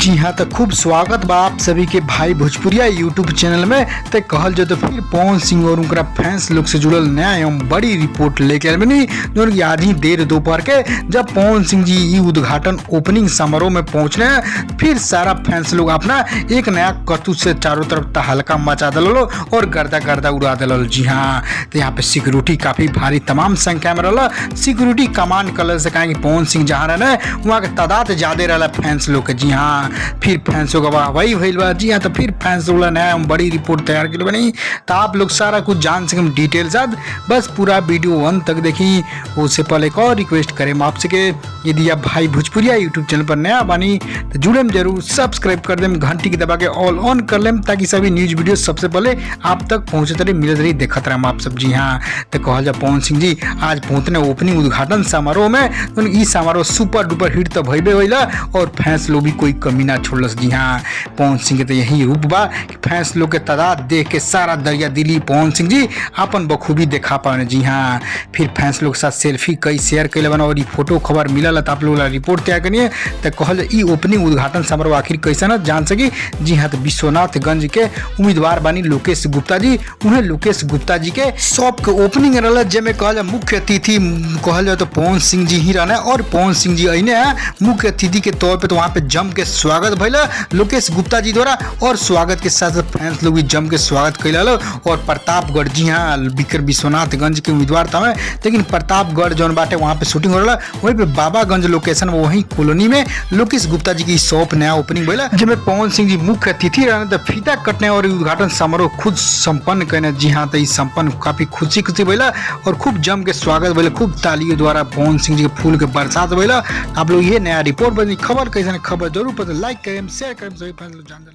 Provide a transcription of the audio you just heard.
जी हाँ, तो खूब स्वागत बा आप सभी के भाई भोजपुरिया यूट्यूब चैनल में। तो कहल जाए तो फिर पवन सिंह और उनका फैंस लोग से जुड़ल नया एवं बड़ी रिपोर्ट लेके आए बनी, जो कि आज ही देर दोपहर के जब पवन सिंह जी ये उद्घाटन ओपनिंग समारोह में पहुंचने हैं, फिर सारा फैंस लोग अपना एक नया कतू से चारों तरफ तहलका मचा दिलो और गर्दा गर्दा उड़ा दिलो। जी हाँ, तो यहाँ पे सिक्योरिटी काफी भारी तमाम संख्या में रहा। सिक्योरिटी कमांड कलर से कहा कि पवन सिंह जहाँ रहे वहाँ के तादाद ज्यादा रहा फैंस लोग के। जी हाँ, फिर फैंसों का वाहवाही भइल बा। जी हाँ, तो फिर फैंस लोग नया बड़ी रिपोर्ट तैयार कर बनी, तो आप लोग सारा कुछ जान सकें डिटेल साथ। बस पूरा वीडियो अंत तक देखी। उससे पहले एक और रिक्वेस्ट करें आपसे कि यदि आप भाई भोजपुरिया यूट्यूब चैनल पर नया बनी तो जुड़े में जरूर सब्सक्राइब कर दें, घंटी की दबा के ऑल ऑन कर लें, ताकि सभी न्यूज वीडियो सबसे पहले आप तक पहुँचते रहे, मिलते रही, देखते रहे आप सब। जी हाँ, तो कहल जा पवन सिंह जी आज पहुँचने ओपनिंग उद्घाटन समारोह में। ई समारोह सुपर डुपर हिट तो भइबे होइला और फैंस लोग भी कोई कमी ना छोड़लस। जी हाँ, पवन सिंह के तो यही रूप बा कि फैंस लोग के तादाद देख के सारा दरिया दिली पवन सिंह जी अपन बखूबी दिखा पाए। जी हाँ, फिर फैंस लोग के साथ सेल्फी कई शेयर कैले बना और फोटो खबर मिलल तो आप लोग रिपोर्ट तैयार करिए। तो कहल ई ओपनिंग उद्घाटन समारोह आखिर कैसा ना जान सकी। जी हाँ, तो विश्वनाथगंज के उम्मीदवार बानी लोकेश गुप्ता जी, उन्हें लोकेश गुप्ता जी के शॉप के ओपनिंग रहा, जिसमें कहल मुख्य अतिथि कहल जाए तो पवन सिंह जी ही रहने और पवन सिंह जी अने मुख्य अतिथि के तौर पे। तो वहाँ पे जम के स्वागत भैला लोकेश गुप्ता जी द्वारा, और स्वागत के साथ फैंस लोग भी जम के स्वागत कैला। और प्रतापगढ़, जी हाँ, विश्वनाथगंज के उम्मीदवार था, लेकिन प्रतापगढ़ जौन बाटे वहाँ पे शूटिंग हो रहा, वहीं पे बाबागंज लोकेशन वहीं कॉलोनी में लोकेश गुप्ता जी की शॉप नया ओपनिंग भैला, जिसमें पवन सिंह जी मुख्य अतिथि रहने। तो फीता कटने और उद्घाटन समारोह खुद संपन्न करने। जी हाँ, तो संपन्न काफी खुशी भैला और खूब जम के स्वागत भैला, खूब तालियों द्वारा पवन सिंह जी के फूल के बरसात भैला। आप लोग ये नया रिपोर्ट बनी खबर कैसे खबर जरूर पता लाइक करें, शेयर करें, सभी फैंस लोग जान।